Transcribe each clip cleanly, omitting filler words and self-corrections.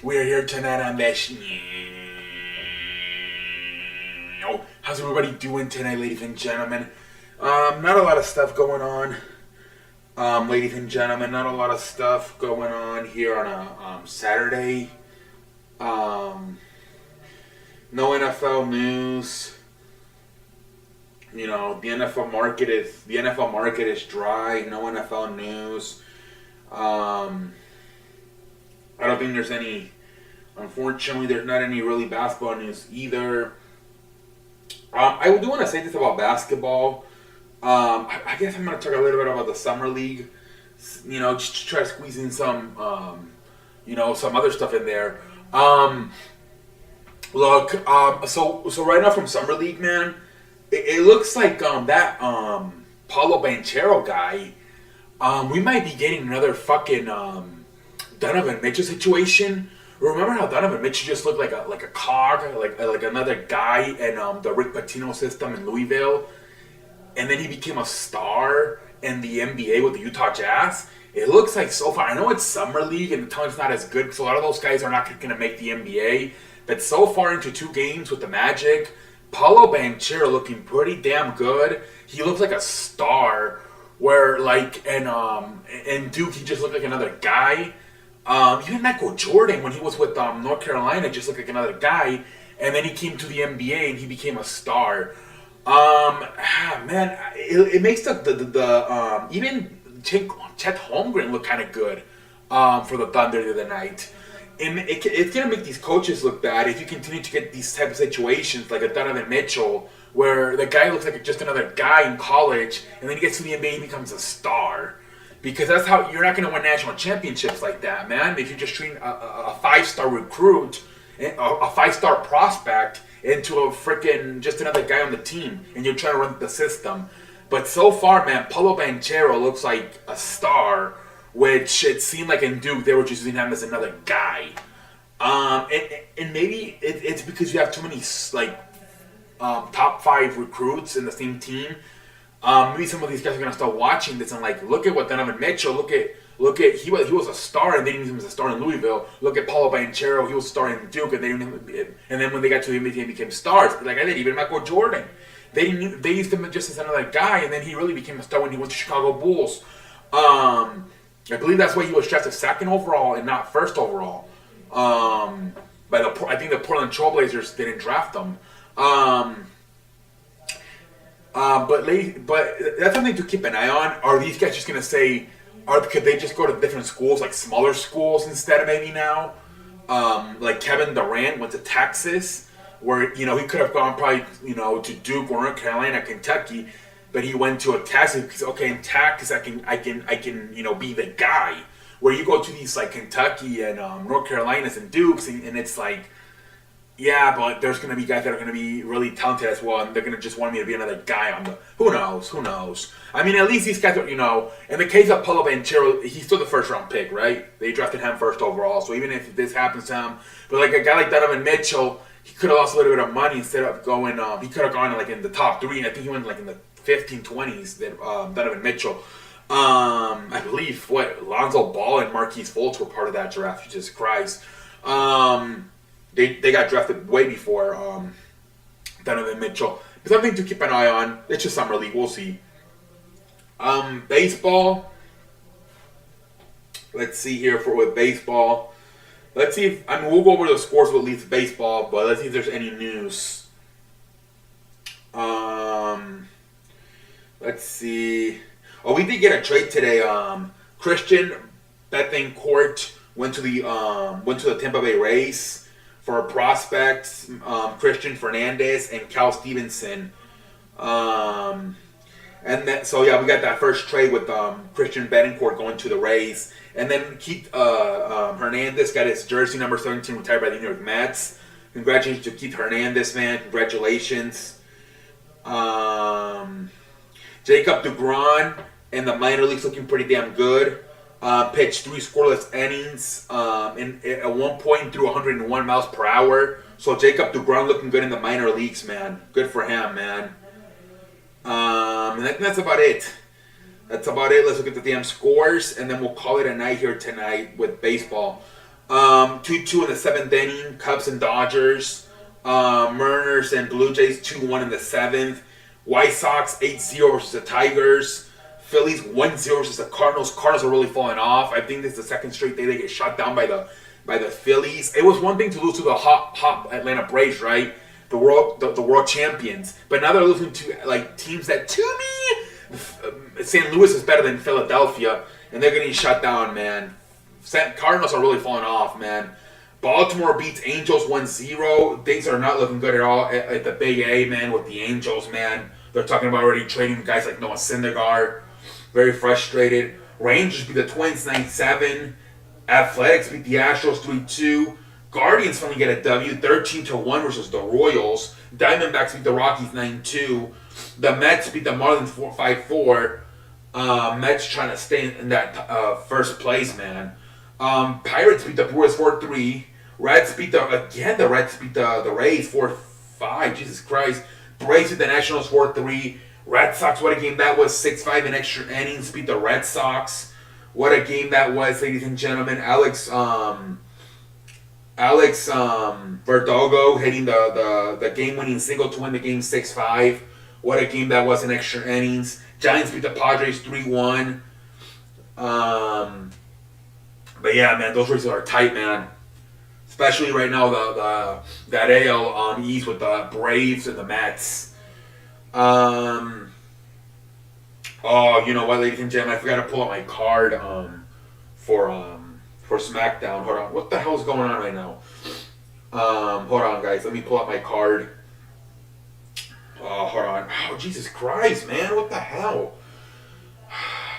We're here tonight on the How's everybody doing tonight, ladies and gentlemen? Not a lot of stuff going on, ladies and gentlemen. Not a lot of stuff going on here on a Saturday. No NFL news. You know, the NFL market is dry. No NFL news. I don't think there's any. Unfortunately, there's not any really basketball news either. I do want to say this about basketball. I guess I'm going to talk a little bit about the summer league. You know, just to try to squeeze in some, some other stuff in there. So right now from summer league, man, it looks like that Paulo Banchero guy. We might be getting another fucking Donovan Mitchell situation. Remember how Donovan Mitchell just looked like a cog, like another guy in the Rick Pitino system in Louisville, and then he became a star in the NBA with the Utah Jazz. It looks like so far. I know it's summer league and the talent's not as good, because a lot of those guys are not going to make the NBA. But so far into 2 games with the Magic, Paulo Banchero looking pretty damn good. He looks like a star. Where like in Duke he just looked like another guy. Even Michael Jordan, when he was with North Carolina, just looked like another guy. And then he came to the NBA and he became a star. Man, it makes the even Chet Holmgren look kind of good for the Thunder the other night. It's going to make these coaches look bad if you continue to get these type of situations like a Donovan Mitchell, where the guy looks like just another guy in college, and then he gets to the NBA and becomes a star. Because that's how you're not going to win national championships like that, man. If you're just treating a 5-star recruit, a 5-star prospect, into a freaking just another guy on the team, and you're trying to run the system. But so far, man, Paulo Banchero looks like a star, which it seemed like in Duke they were just using him as another guy. And maybe it's because you have too many top 5 recruits in the same team. Maybe some of these guys are gonna start watching this and like, look at what Donovan Mitchell. Look at he was a star and they didn't use him as a star in Louisville. Look at Paulo Banchero. He was a star in Duke and they didn't. And then when they got to the NBA, they became stars. Like I said, even Michael Jordan, they used him just as another guy, and then he really became a star when he went to Chicago Bulls. I believe that's why he was drafted 2nd overall and not 1st overall. I think the Portland Trailblazers didn't draft him. But that's something to keep an eye on. Are these guys just gonna say, could they just go to different schools, like smaller schools instead of maybe now? Like Kevin Durant went to Texas, where he could have gone probably to Duke or North Carolina, Kentucky, but he went to a Texas because in Texas I can be the guy. Where you go to these like Kentucky and North Carolinas and Dukes and it's like. Yeah, but there's going to be guys that are going to be really talented as well, and they're going to just want me to be another guy on the... Who knows? I mean, at least these guys are, in the case of Paulo Banchero, he's still the 1st-round pick, right? They drafted him 1st overall, so even if this happens to him... But like a guy like Donovan Mitchell, he could have lost a little bit of money instead of going... he could have gone like in the top 3, and I think he went like in the 15-20s, Donovan Mitchell. I believe, Lonzo Ball and Marquise Fultz were part of that draft, Jesus Christ. They got drafted way before Donovan Mitchell. But something to keep an eye on. It's just summer league. We'll see. Baseball. Let's see here with baseball. Let's see if we'll go over the scores with Leafs baseball, but let's see if there's any news. Let's see. Oh, we did get a trade today. Christian Bethancourt went to the Tampa Bay Rays. For prospects, Christian Fernandez and Cal Stevenson. So we got that first trade with Christian Bethancourt going to the Rays. And then Keith Hernandez got his jersey number 17 retired by the New York Mets. Congratulations to Keith Hernandez, man. Congratulations. Jacob DeGrom in the minor leagues looking pretty damn good. Pitched 3 scoreless innings. At one point threw 101 miles per hour. So Jacob DeGrom looking good in the minor leagues, man. Good for him, man. And that's about it. Let's look at the damn scores, and then we'll call it a night here tonight with baseball. 2-2 in the seventh inning. Cubs and Dodgers. Mariners and Blue Jays 2-1 in the seventh. White Sox 8-0 versus the Tigers. Phillies 1-0 versus the Cardinals. Cardinals are really falling off. I think this is the second straight day they get shut down by the Phillies. It was one thing to lose to the hot Atlanta Braves, right? The world champions. But now they're losing to like teams that, to me, St. Louis is better than Philadelphia, and they're getting shut down, man. Cardinals are really falling off, man. Baltimore beats Angels 1-0. Things are not looking good at all at the Big A, man, with the Angels, man. They're talking about already trading guys like Noah Syndergaard. Very frustrated. Rangers beat the Twins 9-7. Athletics beat the Astros 3-2. Guardians finally get a W, 13-1 versus the Royals. Diamondbacks beat the Rockies 9-2. The Mets beat the Marlins 5-4. Mets trying to stay in that first place, man. Pirates beat the Brewers 4-3. Reds beat the Reds beat the Rays 4-5. Jesus Christ. Braves beat the Nationals 4-3. Red Sox, what a game that was. 6-5 in extra innings. Beat the Red Sox. What a game that was, ladies and gentlemen. Alex Verdugo hitting the game-winning single to win the game 6-5. What a game that was in extra innings. Giants beat the Padres 3-1. But yeah, man, those races are tight, man. Especially right now, that AL East with the Braves and the Mets. Oh, you know what, ladies and gentlemen, I forgot to pull out my card for SmackDown. Hold on, what the hell is going on right now? Hold on, guys, let me pull out my card. Oh, hold on. Oh, Jesus Christ, man, what the hell?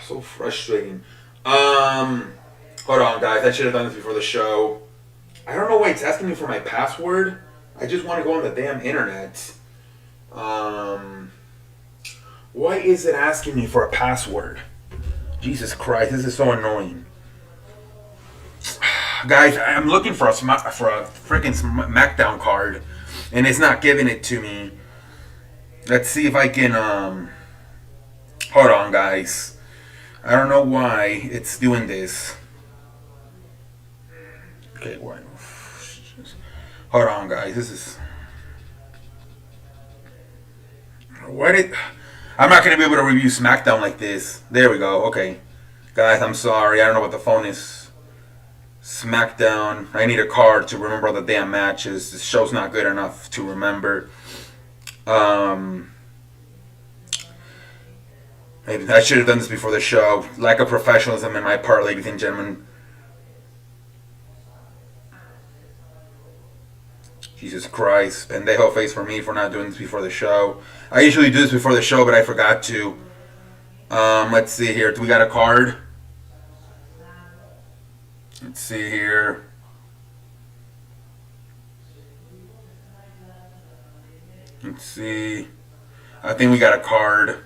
So frustrating. Hold on, guys, I should have done this before the show. I don't know why it's asking me for my password. I just want to go on the damn internet. Why is it asking me for a password? Jesus Christ, this is so annoying. Guys, I'm looking for a freaking SmackDown card, and it's not giving it to me. Let's see if I can, hold on, guys. I don't know why it's doing this. Okay, wait. Hold on, guys. This is... I'm not going to be able to review SmackDown like this. There we go. Okay. Guys, I'm sorry. I don't know what the phone is. SmackDown. I need a card to remember all the damn matches. This show's not good enough to remember. Maybe I should have done this before the show. Lack of professionalism in my part, ladies and gentlemen. Jesus Christ. Pendejo face for me for not doing this before the show. I usually do this before the show, but I forgot to. Let's see here. Do we got a card? Let's see here. Let's see. I think we got a card.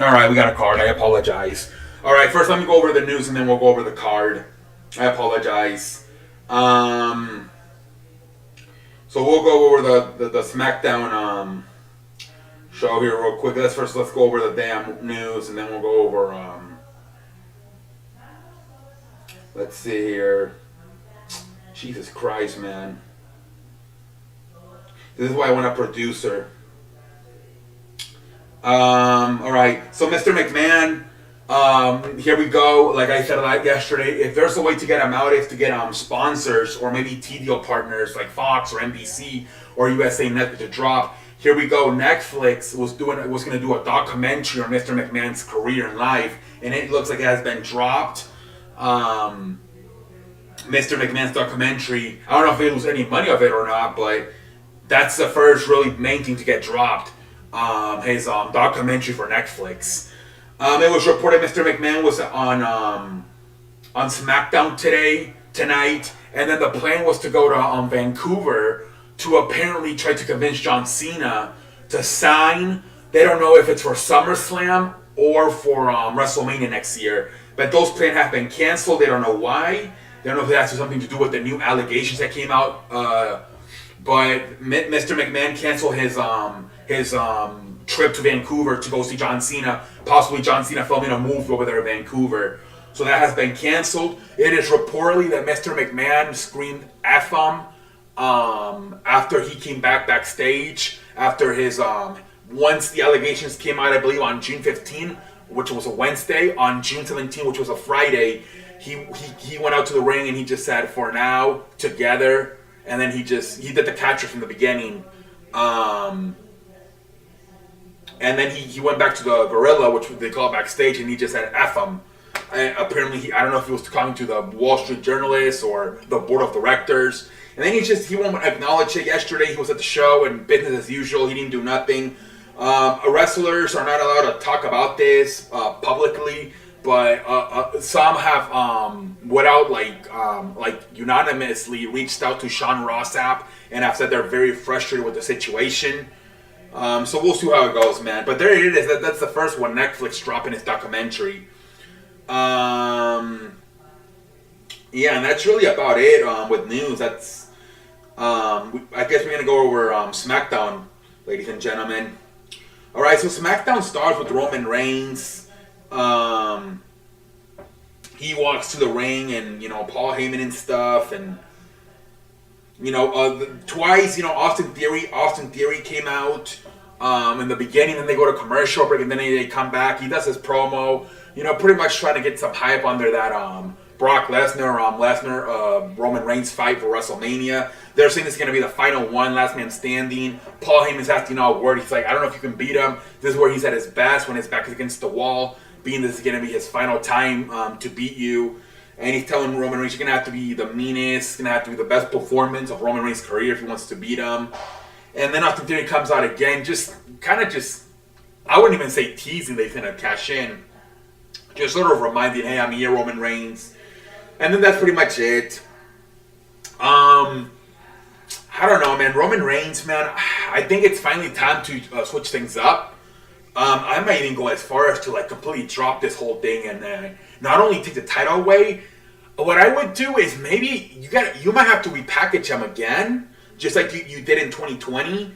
Alright, we got a card. I apologize. Alright, first let me go over the news and then we'll go over the card. I apologize. So we'll go over the SmackDown show here real quick. Let's go over the damn news and then we'll go over let's see here. Jesus Christ, man. This is why I want a producer. Alright, so Mr. McMahon, here we go. Like I said yesterday, if there's a way to get him out, it's to get sponsors or maybe TV partners like Fox or NBC or USA Network to drop. Here we go. Netflix was going to do a documentary on Mr. McMahon's career and life, and it looks like it has been dropped. Mr. McMahon's documentary. I don't know if they lose any money of it or not, but that's the first really main thing to get dropped. His documentary for Netflix. It was reported Mr. McMahon was on SmackDown tonight, and then the plan was to go to Vancouver to apparently try to convince John Cena to sign. They don't know if it's for SummerSlam or for WrestleMania next year, but those plans have been canceled. They don't know why. They don't know if it has something to do with the new allegations that came out. But Mr. McMahon canceled his trip to Vancouver to go see John Cena. Possibly John Cena filming a movie over there in Vancouver. So that has been canceled. It is reportedly that Mr. McMahon screamed F him after he came backstage after his once the allegations came out, I believe on June 15th, which was a Wednesday. On June 17th, which was a Friday, he went out to the ring and he just said, "For now, together," and then he did the catcher from the beginning. And then he went back to the gorilla, which they call it backstage, and he just said F him. And apparently, I don't know if he was talking to the Wall Street journalists or the board of directors. And then he won't acknowledge it. Yesterday, he was at the show and business as usual. He didn't do nothing. Wrestlers are not allowed to talk about this publicly, but some have without like unanimously reached out to Sean Ross Sapp and have said they're very frustrated with the situation. So we'll see how it goes, man. But there it is. That's the first one. Netflix dropping its documentary. Yeah, and that's really about it with news. That's I guess we're gonna go over SmackDown, ladies and gentlemen. All right, so SmackDown starts with Roman Reigns. He walks to the ring, and Paul Heyman and stuff, and twice, Austin Theory came out in the beginning, then they go to commercial break, and then they come back. He does his promo, pretty much trying to get some hype under that Brock Lesnar, Roman Reigns fight for WrestleMania. They're saying this is going to be the final one, last man standing. Paul Heyman's asking all word. He's like, I don't know if you can beat him. This is where he's at his best, when his back is against the wall, being this is going to be his final time to beat you. And he's telling Roman Reigns, you're going to have to be the meanest, it's going to have to be the best performance of Roman Reigns' career if he wants to beat him. And then Austin Theory comes out again, I wouldn't even say teasing that he's going to cash in. Just sort of reminding, hey, I'm here, Roman Reigns. And then that's pretty much it. I don't know, man. Roman Reigns, man, I think it's finally time to switch things up. I might even go as far as to completely drop this whole thing and not only take the title away. What I would do is maybe you might have to repackage him again, just like you did in 2020.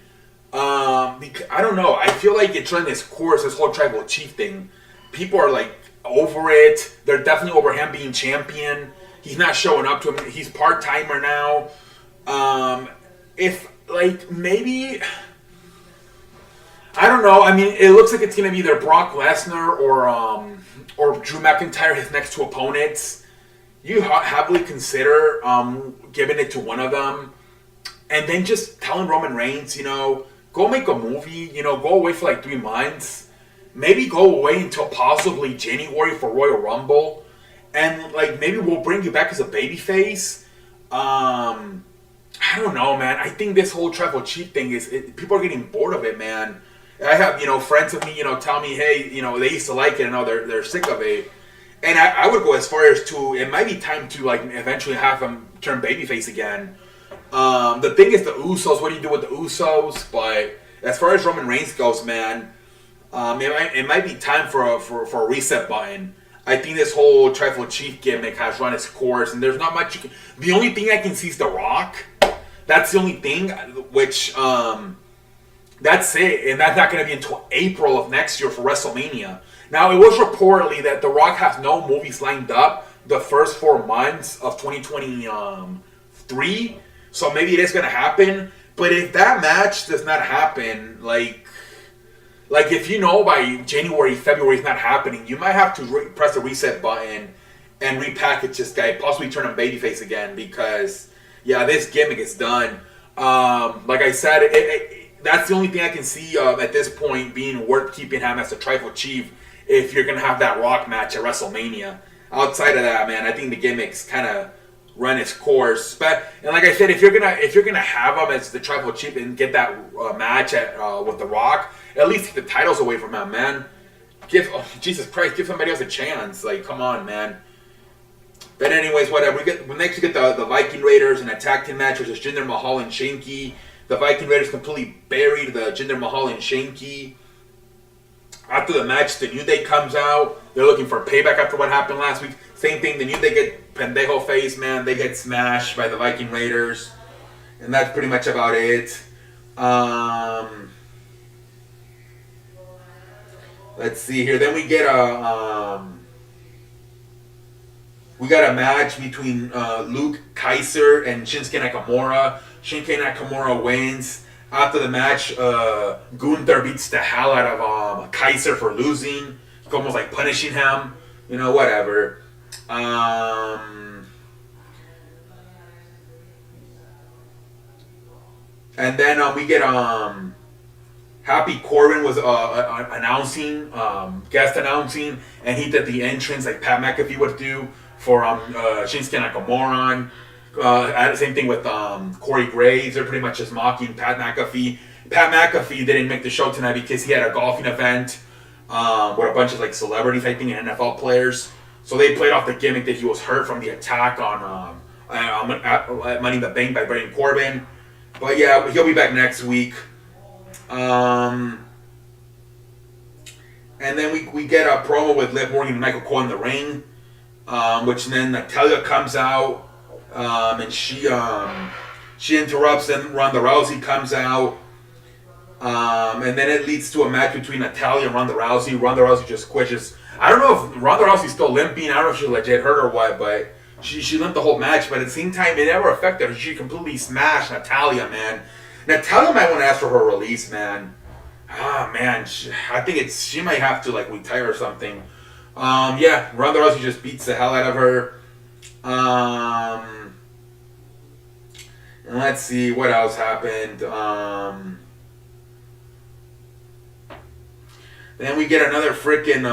Because, I don't know. I feel like it's running its course, this whole tribal chief thing. People are over it. They're definitely over him being champion. He's not showing up to him. He's part-timer now. Maybe, I don't know. I mean, it looks like it's going to be either Brock Lesnar or Drew McIntyre, his next two opponents. You happily consider giving it to one of them, and then just telling Roman Reigns, go make a movie. Go away for 3 months. Maybe go away until possibly January for Royal Rumble, and maybe we'll bring you back as a babyface. I don't know, man. I think this whole tribal chief thing people are getting bored of it, man. I have, friends of me, tell me, hey, they used to like it, and now they're sick of it. And I would go as far as to, it might be time to eventually have them turn babyface again. The thing is the Usos. What do you do with the Usos? But as far as Roman Reigns goes, man, it might be time for a reset button. I think this whole tribal chief gimmick has run its course, and there's not much. The only thing I can see is The Rock. That's the only thing, which that's it, and that's not going to be until April of next year for WrestleMania. Now, it was reportedly that The Rock has no movies lined up the first 4 months of 2023, so maybe it is going to happen. But if that match does not happen, if by January, February it's not happening, you might have to press the reset button and repackage this guy, possibly turn him babyface again, because this gimmick is done. Like I said, that's the only thing I can see at this point being worth keeping him as a tribal chief if you're gonna have that Rock match at WrestleMania. Outside of that, man, I think the gimmick's kind of run its course. And like I said, if you're gonna have him as the tribal chief and get that match with The Rock, at least take the titles away from him, man. Jesus Christ, give somebody else a chance. Come on, man. But anyways, whatever. Next we get the Viking Raiders in a tag team match, which is Jinder Mahal and Shanky. The Viking Raiders completely buried the Jinder Mahal and Shanky. After the match, the New Day comes out. They're looking for payback after what happened last week. Same thing, the New Day get pendejo face, man. They get smashed by the Viking Raiders. And that's pretty much about it. Let's see here. Then we get We got a match between Luke Kaiser and Shinsuke Nakamura. Shinsuke Nakamura wins. After the match, Gunther beats the hell out of Kaiser for losing. Almost like punishing him. You know, whatever. And then we get Happy Corbin was announcing, guest announcing, and he did the entrance like Pat McAfee would do for Shinsuke Nakamura. Same thing with Corey Graves. They're pretty much just mocking Pat McAfee. Pat McAfee didn't make the show tonight because he had a golfing event with a bunch of like celebrities, I think, and NFL players. So they played off the gimmick that he was hurt from the attack on Money in the Bank by Baron Corbin. But yeah, he'll be back next week. And then we get a promo with Liv Morgan and Michael Cole in the ring, which then Natalya comes out, and she interrupts, and Ronda Rousey comes out, and then it leads to a match between Natalya and Ronda Rousey. Ronda Rousey just quits. I don't know if Ronda Rousey's still limping. I don't know if she's legit hurt or what, but she limped the whole match. But at the same time, it never affected her. She completely smashed Natalya, man. Natalya might want to ask for her release, man. Man, I think she might have to like retire or something. Yeah, Ronda Rousey just beats the hell out of her. And let's see what else happened. Then we get another freaking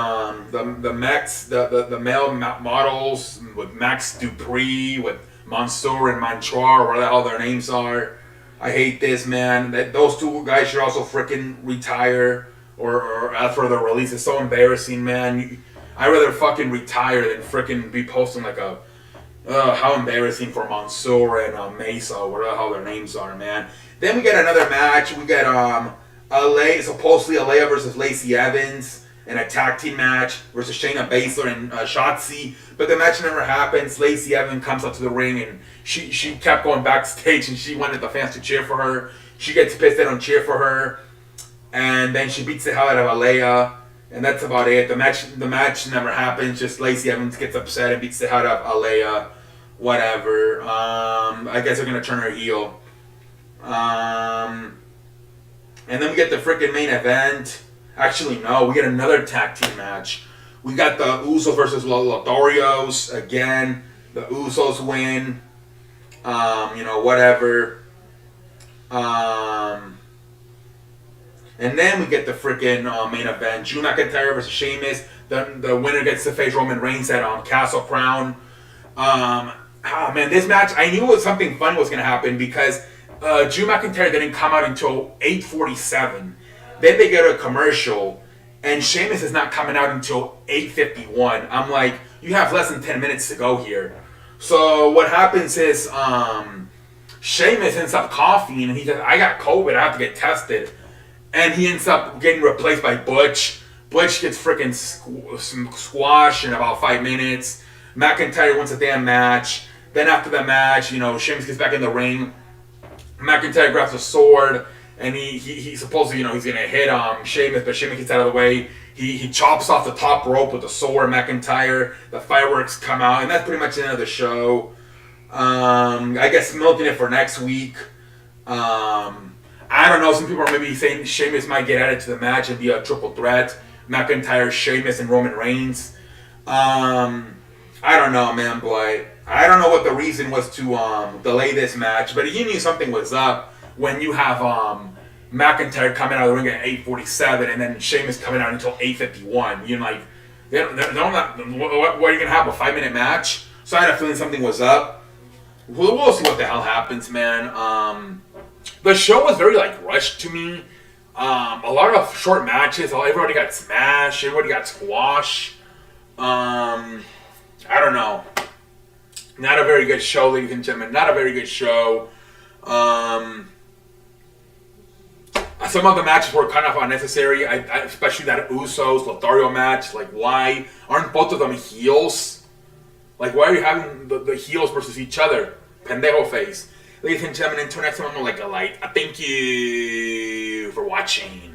the male models with Max Dupree, with Mansoor and Mansoor, whatever the hell their names are. I hate this, man. Those two guys should also freaking retire or ask for their release. It's so embarrassing, man. I'd rather fucking retire than freaking be posting like a how embarrassing for Mansoor and Mesa, whatever the hell their names are, man. Then we get another match. We get supposedly Alea versus Lacey Evans in a tag team match versus Shayna Baszler and Shotzi. But the match never happens. Lacey Evans comes up to the ring and she kept going backstage and she wanted the fans to cheer for her. She gets pissed they don't cheer for her. And then she beats the hell out of Alea. And that's about it. The match never happens. Just Lacey Evans gets upset and beats the hell out of Alea. Whatever. I guess they're going to turn her heel. And then we get the freaking main event. Actually, no. We get another tag team match. We got the Usos versus Lotharios. Again, the Usos win. Whatever. And then we get the freaking main event. Drew McIntyre versus Sheamus. The winner gets to face Roman Reigns at Castle Crown. Man, this match, I knew something funny was going to happen because Drew McIntyre didn't come out until 8:47. Then they get a commercial, and Sheamus is not coming out until 8:51. I'm like, you have less than 10 minutes to go here. So what happens is Sheamus ends up coughing, and he says, I got COVID, I have to get tested. And he ends up getting replaced by Butch. Butch gets freaking squashed in about 5 minutes. McIntyre wins a damn match. Then after the match, Sheamus gets back in the ring. McIntyre grabs a sword, and he supposedly, he's gonna hit Sheamus, but Sheamus gets out of the way. He chops off the top rope with the sword. McIntyre. The fireworks come out, and that's pretty much the end of the show. I guess milking it for next week. I don't know. Some people are maybe saying Sheamus might get added to the match and be a triple threat. McIntyre, Sheamus, and Roman Reigns. I don't know, man, but I don't know what the reason was to delay this match. But you knew something was up when you have McIntyre coming out of the ring at 8:47 and then Sheamus coming out until 8:51. You're like, they're not, what are you gonna have, a 5-minute match? So I had a feeling something was up. We'll see what the hell happens, man. The show was very rushed to me. A lot of short matches. Everybody got smashed. Everybody got squashed. I don't know. Not a very good show, ladies and gentlemen. Not a very good show. Some of the matches were kind of unnecessary. Especially that Usos Lothario match. Why aren't both of them heels? Why are you having the heels versus each other? Pendejo face. Ladies and gentlemen, until next time, I'm like a light. Thank you for watching.